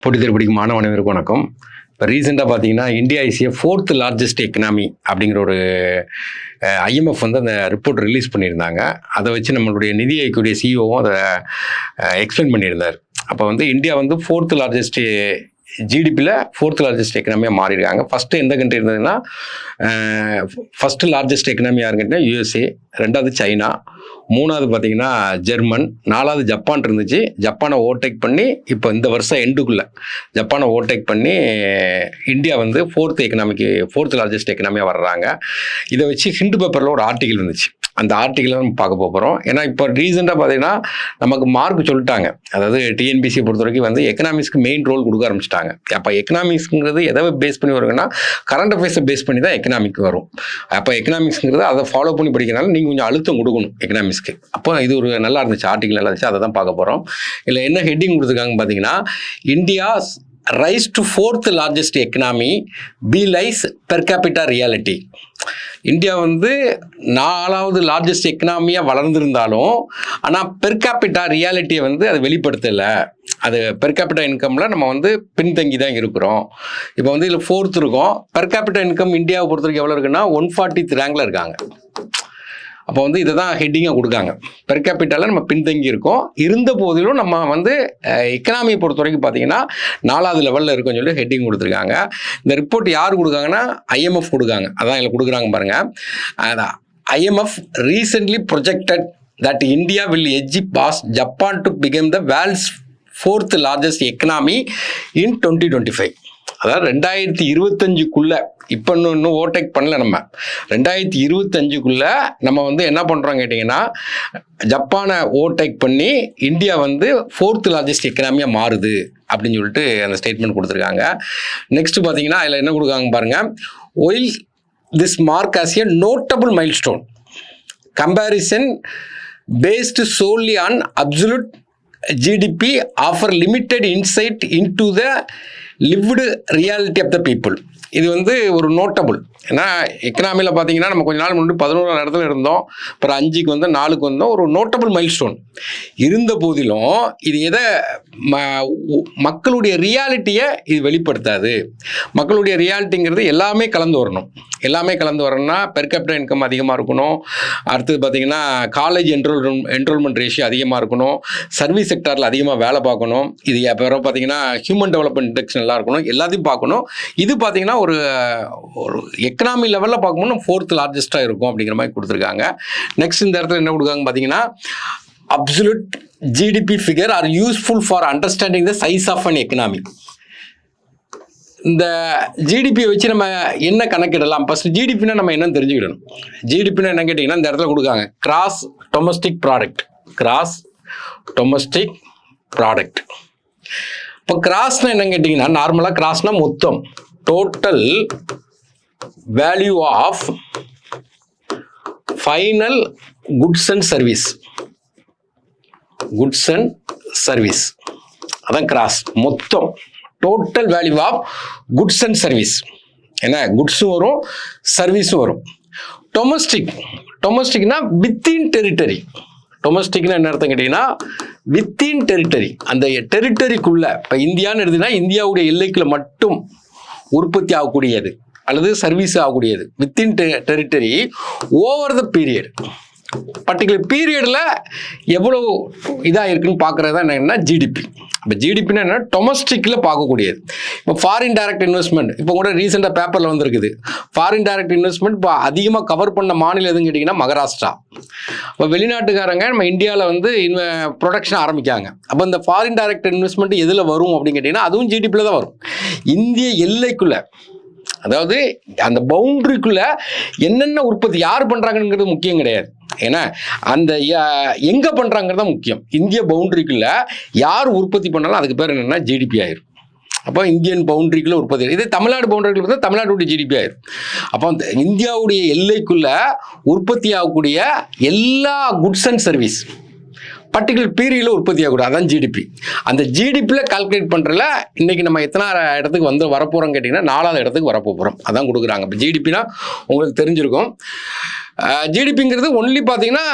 போட்டித் தேர்வு படிக்கும் மாணவ அனைவருக்கும் வணக்கம். இப்போ ரீசெண்டாக பார்த்தீங்கன்னா India is a 4th largest economy அப்படிங்கிற ஒரு ஐஎம்எஃப் வந்து அந்த ரிப்போர்ட் ரிலீஸ் பண்ணியிருந்தாங்க. அதை வச்சு நம்மளுடைய நிதி ஆயோக்குடைய சிஇஓவும் அதை எக்ஸ்பிளைன் பண்ணியிருந்தார். அப்போ வந்து இந்தியா வந்து 4th லார்ஜஸ்ட் ஜிடிபியில் 4th லார்ஜஸ்ட் எக்கனாமியாக மாறியிருக்காங்க. ஃபஸ்ட்டு எந்த கண்ட்ரி இருந்ததுன்னா ஃபஸ்ட்டு லார்ஜஸ்ட் எக்கனாமி யாருன்னு கேட்டிங்கன்னா யூஎஸ்ஏ, ரெண்டாவது சைனா, மூணாவது பார்த்தீங்கன்னா ஜெர்மன், நாலாவது ஜப்பான் இருந்துச்சு. ஜப்பானை ஓவர்டேக் பண்ணி இப்போ இந்த வருஷம் எண்டுக்குள்ளே ஜப்பானை ஓவர்டேக் பண்ணி இந்தியா வந்து 4th லார்ஜஸ்ட் எக்கனாமியாக வர்றாங்க. இதை வச்சு ஹிந்து பேப்பரில் ஒரு ஆர்டிக்கல் வந்துச்சு. அந்த ஆர்டிக்கலை நம்ம பார்க்க போகிறோம். ஏன்னா இப்போ ரீசெண்டாக பார்த்தீங்கன்னா நமக்கு மார்க் சொல்லிட்டாங்க. அதாவது டிஎன்பிசியை பொறுத்த வரைக்கும் வந்து எக்கனாமிக்ஸ்க்கு மெயின் ரோல் கொடுக்க ஆரம்பிச்சிட்டாங்க. அப்போ எக்கனாமிக்ஸ்ங்கிறது எதை பேஸ் பண்ணி வருங்கன்னா கரண்ட் அஃபேர்ஸை பேஸ் பண்ணி தான் எக்கனாமிக் வரும். அப்போ எக்கனாமிக்ஸ்ங்கிறது அதை ஃபாலோ பண்ணி படிக்கிறனால நீங்கள் கொஞ்சம் அழுத்தம் கொடுக்கணும் எக்கனாமிக்ஸ்க்கு. அப்போ இது ஒரு நல்லா இருந்துச்சு, ஆர்டிக்கல் நல்லா இருந்துச்சு. அதை தான் பார்க்க போகிறோம். இல்லை என்ன ஹெட்டிங் கொடுத்துருக்காங்கன்னு பார்த்தீங்கன்னா, India's rise to 4th largest economy belies per capita reality. India வந்து 4வது லார்ஜஸ்ட் எக்கனாமியாக வளர்ந்துருந்தாலும் ஆனால் பெர் கேபிட்டா ரியாலிட்டியை வந்து அது வெளிப்படுத்தலை. அது பெர் கேபிட்டா இன்கமில் நம்ம வந்து பின்தங்கி தான் இருக்கிறோம். இப்போ வந்து இதில் 4th இருக்கோம். பெர் கேபிட்டா இன்கம் இந்தியாவை பொறுத்த வரைக்கும் எவ்வளோ இருக்குன்னா 140th ரேங்கில் இருக்காங்க. அப்போ வந்து இதை தான் ஹெட்டிங்காக கொடுக்காங்க. பெர் கேபிட்டாவில் நம்ம பின்தங்கி இருக்கோம். இருந்த போதிலும் நம்ம வந்து எக்கனாமியை பொறுத்த வரைக்கும் பார்த்தீங்கன்னா 4வது லெவலில் இருக்குன்னு சொல்லி ஹெட்டிங் கொடுத்துருக்காங்க. இந்த ரிப்போர்ட் யார் கொடுக்காங்கன்னா ஐஎம்எஃப் கொடுக்காங்க. அதான் இதில் கொடுக்குறாங்க பாருங்கள். IMF recently projected that India will edge pass Japan to become the world's 4th largest economy in 2025. அதாவது 2025க்குள்ளே, இப்போ இன்னும் ஓவர்டேக் பண்ணல. நம்ம 2025க்குள்ளே நம்ம வந்து என்ன பண்ணுறோம் கேட்டிங்கன்னா, ஜப்பானை ஓவர்டேக் பண்ணி இந்தியா வந்து 4th லார்ஜஸ்ட் எக்கனாமியாக மாறுது அப்படின்னு சொல்லிட்டு அந்த ஸ்டேட்மெண்ட் கொடுத்துருக்காங்க. நெக்ஸ்ட் பார்த்தீங்கன்னா அதில் என்ன கொடுக்காங்க பாருங்கள். While this mark as a notable milestone comparison based solely on absolute GDP offer limited insight into the lived reality of the people. இது வந்து ஒரு நோட்டபுள். ஏன்னா எக்கனாமியில் பார்த்தீங்கன்னா நம்ம கொஞ்ச நாள் முன்னாடி 11 இடத்துல இருந்தோம், அப்புறம் 5க்கு வந்து 4க்கு வந்தோம். ஒரு நோட்டபுள் மைல்ஸ்டோன் இருந்த போதிலும் இது எதை மக்களுடைய ரியாலிட்டியை இது வெளிப்படுத்தாது. மக்களுடைய ரியாலிட்டிங்கிறது எல்லாமே கலந்து வரணும். எல்லாமே கலந்து வரணும்னா பெர் கேபிட்டா இன்கம் அதிகமாக இருக்கணும். அடுத்தது பார்த்தீங்கன்னா காலேஜ் என்ரோல்மெண்ட் ரேஷியோ அதிகமாக இருக்கணும். சர்வீஸ் செக்டாரில் அதிகமாக வேலை பார்க்கணும். இது அப்புறம் பார்த்தீங்கன்னா ஹியூமன் டெவலப்மெண்ட் இண்டெக்ஸ் நல்லா இருக்கணும். எல்லாத்தையும் பார்க்கணும். இது பார்த்தீங்கன்னா ஒரு எக்கனாமி லெவலில் பார்க்கும்போது 4th லார்ஜஸ்ட்டாக இருக்கும் அப்படிங்கிற மாதிரி கொடுத்துருக்காங்க. நெக்ஸ்ட் இந்த இடத்துல என்ன கொடுக்காங்க பார்த்தீங்கன்னா, absolute GDP figure are useful for understanding the size of an economy. இந்த ஜிடிபியை வச்சு நம்ம என்ன கணக்கிடலாம்? ஃபஸ்ட்டு ஜிடிபின்னா நம்ம என்னன்னு தெரிஞ்சுக்கிடணும். ஜிடிபின்னா என்ன கேட்டிங்கன்னா இந்த இடத்துல கொடுக்காங்க gross domestic product. Gross domestic product. இப்போ கிராஸ்னால் என்னன்னு கேட்டிங்கன்னா, நார்மலாக கிராஸ்னால் மொத்தம், total value of final goods and service. Goods and service அதான் கிராஸ். மொத்தம் total value of goods and service. என்ன குட்ஸும் வரும், சர்வீஸும் வரும். டொமஸ்டிக்னா வித்தின் டெரிட்டரி. டொமஸ்டிக்னா என்ன அர்த்தம் கேட்டிங்கன்னா, வித்தின் டெரிட்டரி. அந்த டெரிட்டரிக்குள்ளே, இப்போ இந்தியான்னு எடுத்தீங்கன்னா இந்தியாவுடைய எல்லைக்குள்ள மட்டும் உற்பத்தி ஆகக்கூடியது அல்லது சர்வீஸ் ஆகக்கூடியது. Within territory over the period. Particular பீரியடில் எவ்வளோ இதாக இருக்குன்னு பார்க்குறது தான் என்னன்னா ஜிடிபி. இப்போ ஜிடிபின்னா என்ன, டொமஸ்டிக்கில் பார்க்கக்கூடியது. இப்போ ஃபாரின் டைரக்ட் இன்வெஸ்ட்மெண்ட் இப்போ கூட ரீசெண்டாக பேப்பரில் வந்திருக்குது. ஃபாரின் டைரக்ட் இன்வெஸ்ட்மெண்ட் இப்போ அதிகமாக கவர் பண்ண மாநிலம் எதுன்னு கேட்டிங்கன்னா மகாராஷ்டிரா. இப்போ வெளிநாட்டுக்காரங்க நம்ம இந்தியாவில் வந்து ப்ரொடக்ஷன் ஆரம்பிக்காங்க. அப்போ இந்த ஃபாரின் டைரக்ட் இன்வெஸ்ட்மெண்ட் எதில் வரும் அப்படின்னு கேட்டிங்கன்னா அதுவும் ஜிடிபியில் தான் வரும். இந்திய எல்லைக்குள்ளே, அதாவது அந்த பவுண்டரிக்குள்ளே என்னென்ன உற்பத்தி யார் பண்ணுறாங்கங்கிறது முக்கியம் கிடையாது. ஏன்னா அந்த எங்கே பண்ணுறாங்கிறது தான் முக்கியம். இந்திய பவுண்டரிக்குள்ளே யார் உற்பத்தி பண்ணாலும் அதுக்கு பேர் என்னென்னா ஜிடிபி ஆயிரும். அப்போ இந்தியன் பவுண்டரிக்குள்ளே உற்பத்தி, இதே தமிழ்நாடு பவுண்டரிக்குள்ள பார்த்தா தமிழ்நாட்டுடைய ஜிடிபி ஆயிரும். அப்போ இந்தியாவுடைய எல்லைக்குள்ளே உற்பத்தி ஆகக்கூடிய எல்லா குட்ஸ் அண்ட் சர்வீஸ் பர்டிகுலர் பீரியடில் உற்பத்தி ஆகக்கூடாது. அதான் ஜிடிபி. அந்த ஜிடிபியில் கால்குலேட் பண்ணுறதுல இன்றைக்கி நம்ம எத்தனை இடத்துக்கு வரப்போகிறோம் கேட்டிங்கன்னா 4வது இடத்துக்கு வரப்போகிறோம். அதான் கொடுக்குறாங்க. இப்போ ஜிடிபினா உங்களுக்கு தெரிஞ்சிருக்கும். ஜிடிபிங்கிறது ஒன்லி பார்த்தீங்கன்னா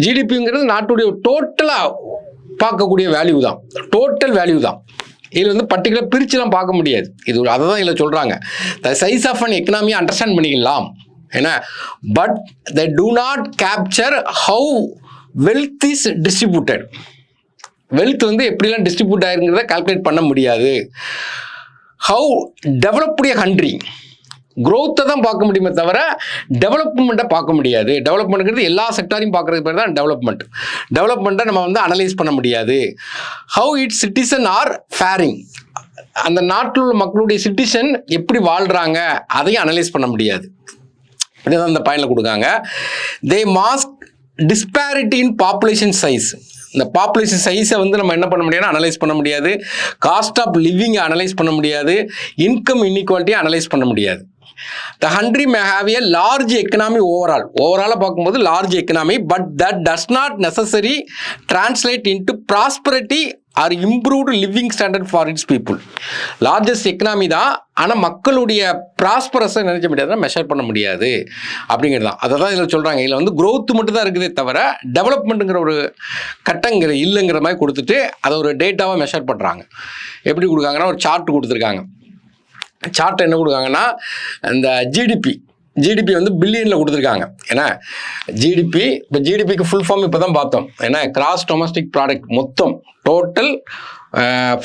ஜிடிபிங்கிறது நாட்டுடைய டோட்டலாக பார்க்கக்கூடிய வேல்யூ தான், டோட்டல் வேல்யூ தான். இதில் வந்து பர்டிகுலர் பிரிச்சுலாம் பார்க்க முடியாது. இது அதை தான் இதில் சொல்கிறாங்க. த சைஸ் ஆஃப் அன் எக்கனாமியை அண்டர்ஸ்டாண்ட் பண்ணிக்கலாம் ஏன்னா, but they do not capture how wealth is distributed. Wealth வந்து எப்படிலாம் டிஸ்ட்ரிபியூட் ஆயிருங்கிறத கால்குலேட் பண்ண முடியாது. ஹவு டெவலப்டு கண்ட்ரி க்ரோத்தை தான் பார்க்க முடியுமே தவிர டெவலப்மெண்ட்டை பார்க்க முடியாது. டெவலப்மெண்ட்ங்கிறது எல்லா செக்டாரையும் பார்க்குறது பேர் தான் டெவலப்மெண்ட். டெவலப்மெண்ட்டை நம்ம வந்து அனலைஸ் பண்ண முடியாது. How its citizen are faring, அந்த நாட்டில் உள்ள மக்களுடைய சிட்டிசன் எப்படி வாழ்கிறாங்க அதையும் அனலைஸ் பண்ண முடியாது. இதுதான் இந்த பாயிண்டில் கொடுக்காங்க. They mask disparity in population size. இந்த பாப்புலேஷன் சைஸை வந்து நம்ம என்ன பண்ண முடியாதுன்னா அனலைஸ் பண்ண முடியாது. காஸ்ட் ஆஃப் லிவிங்கை அனலைஸ் பண்ண முடியாது. இன்கம் இன்இக்வாலிட்டியை அனலைஸ் பண்ண முடியாது. The country may have a large economy overall. ஓவராலாக பார்க்கும்போது large economy, but that does not necessarily translate into prosperity or improved living standard for its people. Largest economy தான், ஆனால் மக்களுடைய ப்ராஸ்பரஸை நினைச்ச முடியாதுன்னா மெஷர் பண்ண முடியாது அப்படிங்கிறது தான். அதை தான் இதில் சொல்கிறாங்க. இதில் வந்து க்ரோத் மட்டும் தான் இருக்குதே தவிர டெவலப்மெண்ட்டுங்கிற ஒரு கட்டங்கிற இல்லைங்கிற மாதிரி கொடுத்துட்டு அதை ஒரு டேட்டாவை மெஷர் பண்ணுறாங்க. எப்படி கொடுக்காங்கன்னா ஒரு சார்ட் கொடுத்துருக்காங்க. சார்ட் என்ன கொடுக்காங்கன்னா இந்த ஜிடிபி வந்து பில்லியனில் கொடுத்துருக்காங்க. ஏன்னா ஜிடிபி, இப்போ ஜிடிபிக்கு ஃபுல் ஃபார்ம் இப்போ தான் பார்த்தோம். ஏன்னா கிராஸ் டொமஸ்டிக் ப்ராடக்ட், மொத்தம் total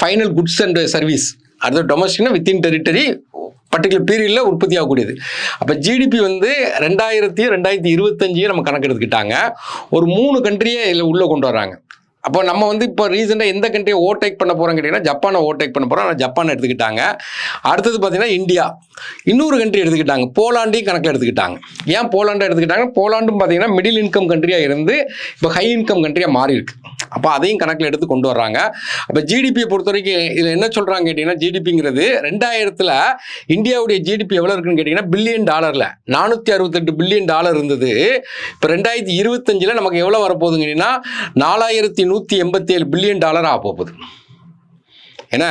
final goods and service. அடுத்த டொமஸ்டிக்னா வித்தின் டெரிட்டரி பர்டிகுலர் பீரியடில் உற்பத்தி ஆகக்கூடியது. அப்போ ஜிடிபி வந்து 2025 நம்ம கணக்கு எடுத்துக்கிட்டாங்க. ஒரு 3 கண்ட்ரியை இதில் உள்ளே கொண்டு வர்றாங்க. அப்போ நம்ம வந்து இப்போ ரீசெண்டாக எந்த கண்ட்ரியை ஓவர்டேக் பண்ண போகிறோம் கேட்டிங்கன்னா ஜப்பானை ஓவர்டேக் பண்ண போகிறோம். ஆனால் ஜப்பானை எடுத்துக்கிட்டாங்க. அடுத்தது பார்த்தீங்கன்னா இந்தியா, இன்னொரு கண்ட்ரி எடுத்துக்கிட்டாங்க. போலாண்டையும் கணக்கில் எடுத்துக்கிட்டாங்க. ஏன் போலாண்டை எடுத்துக்கிட்டாங்க? போலாண்டும் பார்த்தீங்கன்னா மிடில் இன்கம் கண்ட்ரியாக இருந்து இப்போ ஹை இன்கம் கண்ட்ரியாக மாறி இருக்கு. அப்போ அதையும் கணக்கில் எடுத்து கொண்டு வர்றாங்க. அப்போ ஜிடிபியை பொறுத்த வரைக்கும் இதில் என்ன சொல்கிறாங்க கேட்டிங்கன்னா, ஜிடிபிங்கிறது 2000 இந்தியாவுடைய ஜிடிபி எவ்வளோ இருக்குன்னு கேட்டிங்கன்னா $1 பில்லியன், $468 பில்லியன் இருந்தது. இப்போ 2025 நமக்கு எவ்வளோ வரப்போகுதுன்னு கேட்டிங்கன்னா $4187 பில்லியன் ஆக போகுது. ஏன்னா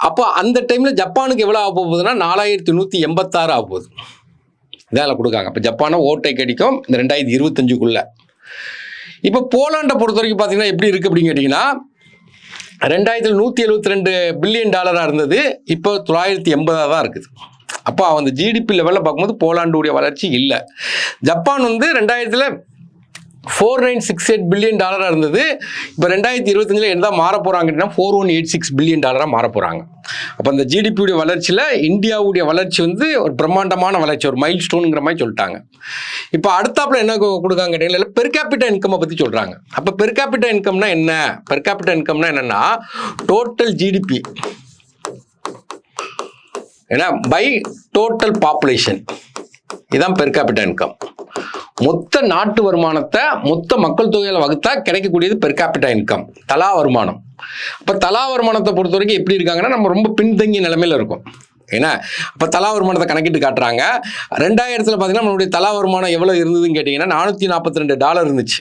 அப்போ அந்த டைமில் ஜப்பானுக்கு எவ்வளோ ஆக போகுதுன்னா 4186 ஆக போகுது. இதில் கொடுக்காங்க. இப்போ ஜப்பானை ஓவர்டேக் அடிக்கும் இந்த 2025. இப்போ போலாண்டை பொறுத்த வரைக்கும் பார்த்தீங்கன்னா எப்படி இருக்குது அப்படின்னு கேட்டிங்கன்னா 2000 $172 பில்லியன் இருந்தது. இப்போ 980 தான் இருக்குது. அப்போ அந்த ஜிடிபி லெவலில் பார்க்கும்போது போலாண்டுடைய வளர்ச்சி இல்லை. ஜப்பான் வந்து 2000 $4968 பில்லியன் இருந்தது. இப்போ 2025 என்ன மாற போகிறாங்க அப்படின்னா $4186 பில்லியன் மாற போகிறாங்க. அப்போ அந்த ஜிடிபியுடைய வளர்ச்சியில் இந்தியாவுடைய வளர்ச்சி வந்து ஒரு பிரம்மாண்டமான வளர்ச்சி, ஒரு மைல் ஸ்டோனுங்கிற மாதிரி சொல்லிட்டாங்க. இப்போ அடுத்தாப்புல என்ன கொடுக்காங்க கேட்டீங்கன்னா பெர் கேபிட்டா இன்கம்மை பற்றி சொல்கிறாங்க. அப்போ பெர் கேபிட்டா இன்கம்னா என்ன? பெர் கேபிட்டா இன்கம்னா என்னென்னா டோட்டல் ஜிடிபி ஏன்னா பை டோட்டல் பாப்புலேஷன், இதுதான் பெர் கேபிட்டா இன்கம். மொத்த நாட்டு வருமானத்தை மொத்த மக்கள் தொகையில் வகுத்தா கிடைக்கக்கூடியது பெர் கேபிட்டா இன்கம், தலா வருமானம். அப்போ தலா வருமானத்தை பொறுத்த வரைக்கும் எப்படி இருக்காங்கன்னா நம்ம ரொம்ப பின்தங்கிய நிலைமையில் இருக்கும். ஏன்னா அப்போ தலா வருமானத்தை கணக்கிட்டு காட்டுறாங்க. 2000 பார்த்தீங்கன்னா நம்மளுடைய தலா வருமானம் எவ்வளோ இருந்ததுன்னு கேட்டிங்கன்னா $442 இருந்துச்சு.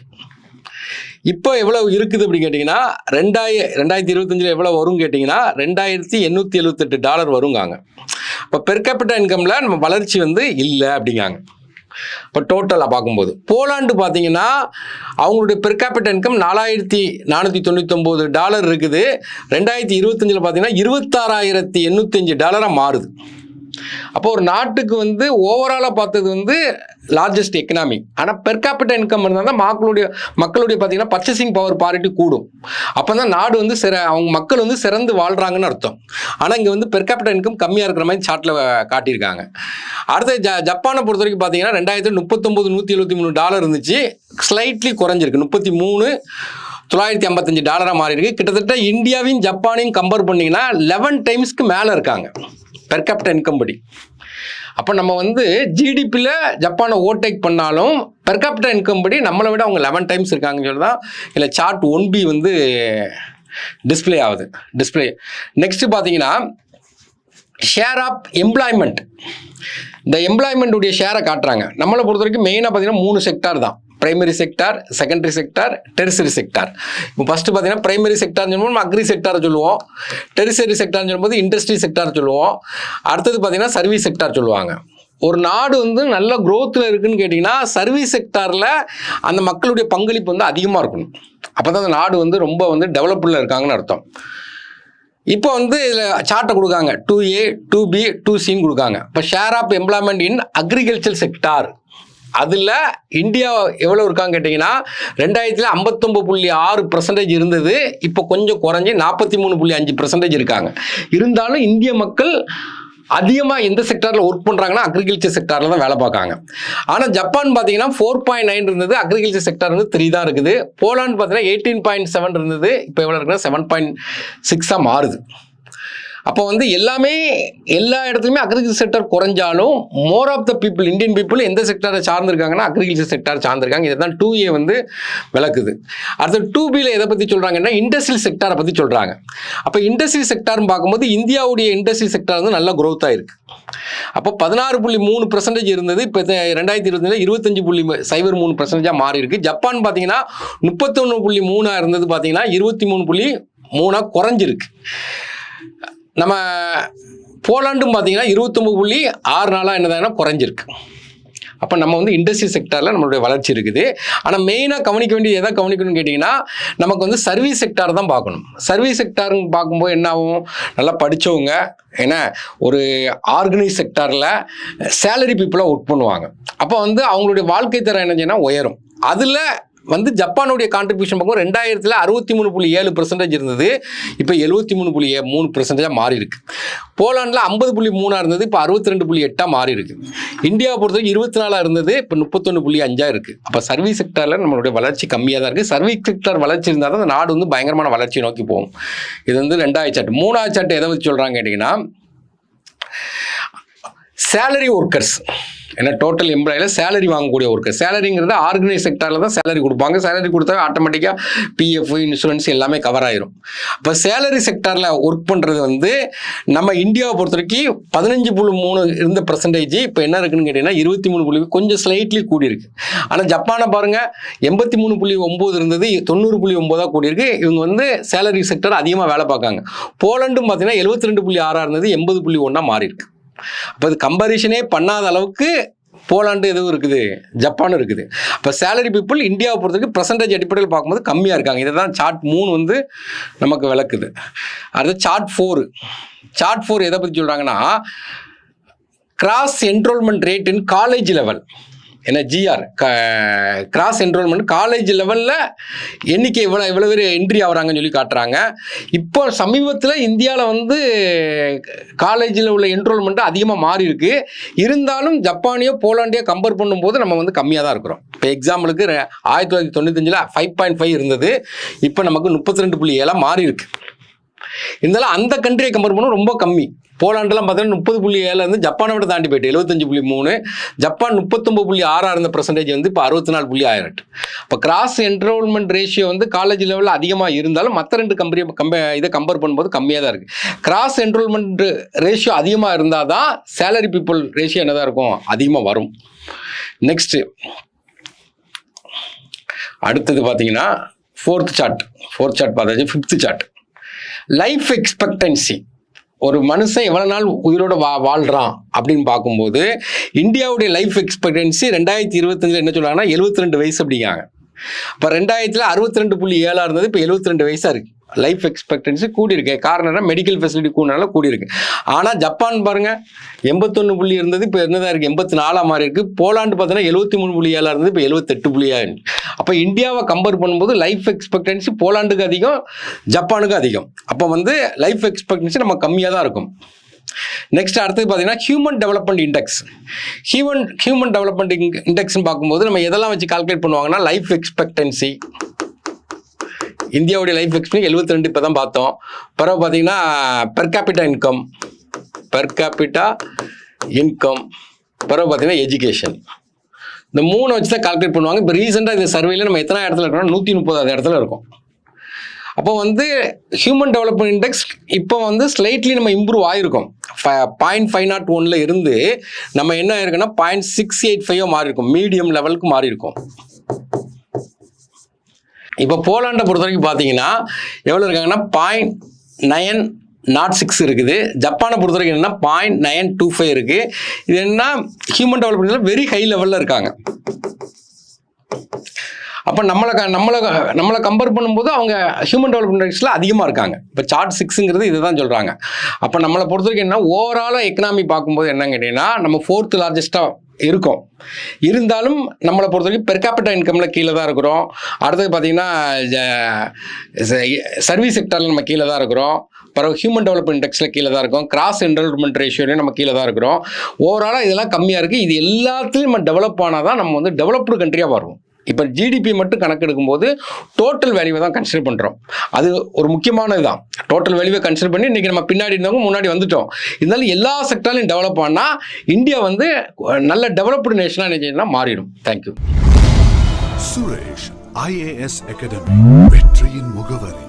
இப்போ எவ்வளோ இருக்குது அப்படின்னு கேட்டிங்கன்னா 2025 எவ்வளோ வரும்னு கேட்டிங்கன்னா $2878 வருங்காங்க. இப்போ பெர் கேபிட்டா இன்கமில் நம்ம வளர்ச்சி வந்து இல்லை அப்படிங்காங்க. இப்போ டோட்டலாக பார்க்கும்போது போலாண்டு பார்த்தீங்கன்னா அவங்களுடைய பெர் கேபிட்டா இன்கம் $4499 இருக்குது. 2025 பார்த்தீங்கன்னா $26,805 மாறுது. அப்போ ஒரு நாட்டுக்கு வந்து ஓவராலாக பார்த்தது வந்து லார்ஜஸ்ட் எக்கனாமி. ஆனால் பெர் கேபிட்டா இன்கம் இருந்தால் தான் மக்களுடைய பார்த்தீங்கன்னா பர்ச்சேசிங் பவர் பாரிட்டி கூடும். அப்போ தான் நாடு வந்து அவங்க மக்கள் வந்து சிறந்து வாழ்கிறாங்கன்னு அர்த்தம். ஆனால் இங்கே வந்து பெர் கேபிட்டா இன்கம் கம்மியாக இருக்கிற மாதிரி சார்ட்டில் காட்டியிருக்காங்க. அடுத்து ஜப்பானை பொறுத்த வரைக்கும் பார்த்தீங்கன்னா 2039 $173 இருந்துச்சு. ஸ்லைட்லி குறைஞ்சிருக்கு, $955 மாறி இருக்கு. கிட்டத்தட்ட இந்தியாவையும் ஜப்பானையும் கம்பேர் பண்ணிங்கன்னா 11 டைம்ஸ்க்கு மேலே இருக்காங்க பெர் கேபிட்டா இன்கம் படி. அப்போ நம்ம வந்து ஜிடிபியில் ஜப்பானை ஓவர்டேக் பண்ணாலும் பெர் கேபிட்டா இன்கம் படி நம்மளை விட அவங்க 11 டைம்ஸ் இருக்காங்கன்னு சொல்லி தான் இல்லை சார்ட் 1B வந்து டிஸ்பிளே ஆகுது. நெக்ஸ்ட்டு பார்த்தீங்கன்னா ஷேர் ஆஃப் எம்ப்ளாய்மெண்ட். இந்த எம்ப்ளாய்மெண்ட்டுடைய ஷேரை காட்டுறாங்க. நம்மளை பொறுத்த வரைக்கும் மெயினாக பார்த்தீங்கன்னா 3 செக்டார் தான். Primary sector, secondary sector, tertiary sector. இப்போ ஃபஸ்ட்டு பார்த்தீங்கன்னா பிரைமரி செக்டார்னு சொல்லும்போது நம்ம அக்ரி செக்டாரை சொல்லுவோம். டெரிசரி செக்டார்னு சொல்லும்போது இண்டஸ்ட்ரி செக்டார் சொல்லுவோம். அடுத்தது பார்த்தீங்கன்னா சர்வீஸ் செக்டார் சொல்லுவாங்க. ஒரு நாடு வந்து நல்ல க்ரோத்தில் இருக்குன்னு கேட்டிங்கன்னா சர்வீஸ் செக்டாரில் அந்த மக்களுடைய பங்களிப்பு வந்து அதிகமாக இருக்கணும். அப்போ தான் அந்த நாடு வந்து ரொம்ப வந்து டெவலப்டில் இருக்காங்கன்னு அர்த்தம். இப்போ வந்து இதில் சார்ட்டை கொடுக்காங்க 2A 2B 2Cன்னு கொடுக்காங்க. இப்போ share of employment in agriculture sector அதில் இந்தியா எவ்வளோ இருக்காங்க கேட்டிங்கன்னா 2000 59.6% இருந்தது. இப்போ கொஞ்சம் குறைஞ்சி 43.5% இருக்காங்க. இருந்தாலும் இந்திய மக்கள் அதிகமாக எந்த செக்டாரில் ஒர்க் பண்ணுறாங்கன்னா அக்ரிகல்ச்சர் செக்டாரில் தான் வேலை பார்க்காங்க. ஆனால் ஜப்பான் பார்த்தீங்கன்னா 4.9 இருந்தது, அக்ரிகல்ச்சர் செக்டார் வந்து 3 தான் இருக்குது. போலாந்து பார்த்தீங்கன்னா 18.7 இருந்தது, இப்போ எவ்வளோ இருக்குன்னா 7.6 மாறுது. அப்போ வந்து எல்லா இடத்துலையுமே அக்ரிகல்ச்சர் செக்டர் குறைஞ்சாலும் more of the people Indian people எந்த செக்டரை சார்ந்திருக்காங்கன்னா அக்ரிகல்ச்சர் செக்டர் சார்ந்திருக்காங்க. இதை தான் 2A வந்து விளக்குது. அடுத்து 2Bயில் எதை பற்றி சொல்கிறாங்கன்னா இண்டஸ்ட்ரியல் செக்டாரை பற்றி சொல்கிறாங்க. அப்போ இண்டஸ்ட்ரியல் செக்டார்னு பார்க்கும்போது இந்தியாவுடைய இண்டஸ்ட்ரியல் செக்டார் வந்து நல்லா க்ரோத் ஆகிருக்கு. அப்போ 16.3% இருந்தது, இப்போ 2020 25.03% மாறி இருக்கு. ஜப்பான் பார்த்தீங்கன்னா 31.3 இருந்தது, பார்த்தீங்கன்னா 23.3 குறைஞ்சிருக்கு. நம்ம போலாண்டும் பார்த்தீங்கன்னா 29.64 என்னதானா குறைஞ்சிருக்கு. அப்போ நம்ம வந்து இண்டஸ்ட்ரியல் செக்டாரில் நம்மளுடைய வளர்ச்சி இருக்குது. ஆனால் மெயினாக கவனிக்க வேண்டியது எதை கவனிக்கணும்னு கேட்டிங்கன்னா நமக்கு வந்து சர்வீஸ் செக்டார் தான் பார்க்கணும். சர்வீஸ் செக்டார்னு பார்க்கும்போது என்ன ஆகும், நல்லா படித்தவங்க ஏன்னா ஒரு ஆர்கனைஸ் செக்டாரில் சேலரி பீப்புளாக ஒர்க் பண்ணுவாங்க. அப்போ வந்து அவங்களுடைய வாழ்க்கை தரம் என்ன செய்யணும் உயரும். அதில் வந்து ஜப்பானுடைய கான்ட்ரிபியூஷன் பார்க்கும் 2000 63.7% இருந்தது, இப்போ 73.3% மாறி இருக்கு. போலாண்டில் 50.3 இருந்தது, இப்போ 62.8 மாறி இருக்கு. இந்தியாவை பொறுத்தவரைக்கும் 24 இருந்தது, இப்போ 31.5 இருக்கு. அப்போ சர்வீஸ் செக்டரில் நம்மளுடைய வளர்ச்சி கம்மியாக தான் இருக்குது. சர்வீஸ் செக்டர் வளர்ச்சி இருந்தால் தான் அந்த நாடு வந்து பயங்கரமான வளர்ச்சி நோக்கி போகும். இது வந்து 2வது சார்ட். 3வது சார்ட் எதை வச்சு சொல்கிறாங்க கேட்டிங்கன்னா சேலரி ஒர்க்கர்ஸ், ஏன்னா டோட்டல் எம்ப்ளாயில் சேலரி வாங்கக்கூடிய ஒர்க்கர். சேலரிங்கிறது ஆர்கனைஸ் செக்டாரில் தான் சேலரி கொடுப்பாங்க. சேலரி கொடுத்தா ஆட்டோமேட்டிக்காக பிஎஃப் இன்சூரன்ஸ் எல்லாமே கவர் ஆயிரும். இப்போ சேலரி செக்டாரில் ஒர்க் பண்ணுறது வந்து நம்ம இந்தியாவை பொறுத்த வரைக்கும் 15.3 இருந்த பர்சன்டேஜ் இப்போ என்ன இருக்குன்னு கேட்டிங்கன்னா 23. கொஞ்சம் ஸ்லைட்லி கூடியிருக்கு. ஆனால் ஜப்பானை பாருங்கள் 83.9 இருந்தது, 90.9 கூடியிருக்கு. இவங்க வந்து சேலரி செக்டர் அதிகமாக வேலை பார்க்காங்க. போலண்டும் பார்த்தீங்கன்னா 72.6 இருந்தது, 80.1 மாறி இருக்கு. அப்போ அது கம்பேரிஷனே பண்ணாத அளவுக்கு போலாண்டு எதுவும் இருக்குது, ஜப்பானும் இருக்குது. அப்போ சேலரி பீப்புள் இந்தியாவை பொறுத்தவரைக்கும் பர்சன்டேஜ் அடிப்படையில் பார்க்கும்போது கம்மியாக இருக்காங்க. இதை தான் சார்ட் 3 வந்து நமக்கு விளக்குது. அடுத்து சார்ட் 4. சார்ட் 4 எதை பற்றி சொல்கிறாங்கன்னா cross enrolment rate in college level. ஏன்னா GR கிராஸ் என்ரோல்மெண்ட் காலேஜ் லெவலில் எண்ணிக்கை இவ்வளோ பேர் என்ட்ரி ஆகிறாங்கன்னு சொல்லி காட்டுறாங்க. இப்போ சமீபத்தில் இந்தியாவில் வந்து காலேஜில் உள்ள என்ரோல்மெண்ட்டு அதிகமாக மாறி இருக்கு. இருந்தாலும் ஜப்பானியோ போலாண்டியோ கம்பேர் பண்ணும்போது நம்ம வந்து கம்மியாக தான் இருக்கிறோம். இப்போ எக்ஸாம்பிளுக்கு 1995 5.5 இருந்தது, இப்போ நமக்கு 32.7 மாறி இருக்கு. இருந்தாலும் அந்த கண்ட்ரியை கம்பேர் பண்ண ரொம்ப கம்மி. போலாண்டெல்லாம் பார்த்தீங்கன்னா 30.7 இருந்து ஜப்பானை விட தாண்டி போயிட்டு 75.3. ஜப்பான் 39.6 இருந்த பர்சன்டேஜ் வந்து இப்போ 64.6. இப்போ கிராஸ் என்ரோல்மெண்ட் ரேஷியோ வந்து காலேஜ் லெவலில் அதிகமாக இருந்தாலும் மற்ற 2 இதை கம்பேர் பண்ணும்போது கம்மியாக தான் இருக்குது. கிராஸ் என்ரோல்மெண்ட் ரேஷியோ அதிகமாக இருந்தால் தான் சேலரி பீப்புள் ரேஷியோ என்னதான் இருக்கும், அதிகமாக வரும். நெக்ஸ்ட்டு அடுத்தது பார்த்தீங்கன்னா ஃபோர்த் சார்ட் பார்த்தாச்சு. 5th chart life expectancy. ஒரு மனுஷன் எவ்வளோ நாள் உயிரோட வாழ்கிறான் அப்படின்னு பார்க்கும்போது இந்தியாவுடைய லைஃப் எக்ஸ்பெக்டன்சி 2025 என்ன சொல்கிறாங்கன்னா 72 வயசு அப்படிங்காங்க. இப்போ 2000 62.7 இருந்தது, இப்போ 72 வயசாக இருக்குது. லைஃப் எக்ஸ்பெக்டன்சி கூடியிருக்கு. காரணம் என்ன, மெடிக்கல் ஃபெசிலிட்டி கூடனால கூடியிருக்கு. ஆனால் ஜப்பான் பாருங்கள் 81 இருந்தது, இப்போ என்னதான் இருக்குது 84 மாறி இருக்குது. போலாண்டு பார்த்தீங்கன்னா 73.7 இருந்தது, இப்போ 78.7. அப்போ இந்தியாவை கம்பேர் பண்ணும்போது லைஃப் எக்ஸ்பெக்டன்சி போலாண்டுக்கு அதிகம், ஜப்பானுக்கு அதிகம். அப்போ வந்து லைஃப் எக்ஸ்பெக்டன்சி நம்ம கம்மியாக தான் இருக்கும். நெக்ஸ்ட் அடுத்தது பார்த்தீங்கன்னா human development index. Human development இண்டெக்ஸ்ன்னு பார்க்கும்போது நம்ம எதெல்லாம் வச்சு கால்குலேட் பண்ணுவாங்கன்னா லைஃப் எக்ஸ்பெக்டன்சி, இந்தியாவுடைய லைஃப் எக்ஸ்பெக்டன்சி 72 இப்போ தான் பார்த்தோம். பிறகு பார்த்தீங்கன்னா பெர் கேபிட்டா இன்கம், பிறகு பார்த்தீங்கன்னா எஜுகேஷன். இந்த 3 வச்சு தான் கால்குலேட் பண்ணுவாங்க. இப்போ ரீசெண்டாக இந்த சர்வேல நம்ம எத்தனை இடத்துல இருக்கோம்னா 130வது இடத்துல இருக்கும். அப்போ வந்து ஹியூமன் டெவலப்மெண்ட் இண்டெக்ஸ் இப்போ வந்து ஸ்லைட்லி நம்ம இம்ப்ரூவ் ஆகிருக்கோம். 0.501 இருந்து நம்ம என்ன ஆயிருக்குன்னா 0.685 மாறி இருக்கும், மீடியம் லெவலுக்கு மாறி இருக்கும். இப்போ போலாண்டை பொறுத்த வரைக்கும் பார்த்தீங்கன்னா எவ்வளோ இருக்காங்கன்னா 0.906 இருக்குது. ஜப்பானை பொறுத்த வரைக்கும் என்னன்னா 0.925 இருக்குது. இது என்ன ஹியூமன் டெவலப்மெண்ட்ல வெரி ஹை லெவலில் இருக்காங்க. அப்போ நம்மளை கம்பேர் பண்ணும்போது அவங்க ஹியூமன் டெவலப்மெண்ட் இண்டெக்ஸில் அதிகமாக இருக்காங்க. இப்போ சார்ட் 6ங்கிறது இதை தான் சொல்கிறாங்க. அப்போ நம்மளை பொறுத்த வரைக்கும் என்ன, ஓவராலாக எக்கனாமி பார்க்கும்போது என்னன்னு கேட்டிங்கன்னா நம்ம 4th லார்ஜஸ்ட்டாக இருக்கும். இருந்தாலும் நம்மளை பொறுத்த வரைக்கும் பெர் கேபிட்டா இன்கமில் கீழே தான் இருக்கிறோம். அடுத்தது பார்த்தீங்கன்னா சர்வீஸ் செக்டரில் நம்ம கீழே தான் இருக்கிறோம். பிறகு ஹியூமன் டெவலப்மெண்ட் இண்டெக்ஸில் கீழே தான் இருக்கும். கிராஸ் என்ரோல்மெண்ட் ரேஷியோலையும் நம்ம கீழே தான் இருக்கிறோம். ஓவராலாக இதெல்லாம் கம்மியாக இருக்குது. இது எல்லாத்துலேயும் நம்ம டெவலப் ஆனால் தான் நம்ம வந்து டெவலப்டு கண்ட்ரியாக வருவோம். இப்போ ஜிடிபி மட்டும் கணக்கெடுக்கும்போது டோட்டல் வேல்யூவை தான் கன்சிடர் பண்ணுறோம். அது ஒரு முக்கியமானது தான். டோட்டல் வேல்யூவை கன்சிடர் பண்ணி இன்றைக்கி நம்ம பின்னாடி இருந்தவங்க முன்னாடி வந்துட்டோம். இருந்தாலும் எல்லா செக்டர்லையும் டெவலப் ஆனால் இந்தியா வந்து நல்ல டெவலப்டு நேஷனாக நினைச்சீங்கன்னா மாறிடும். தேங்க்யூ. சுரேஷ் IAS அகாடமி, வெற்றியின் முகவரி.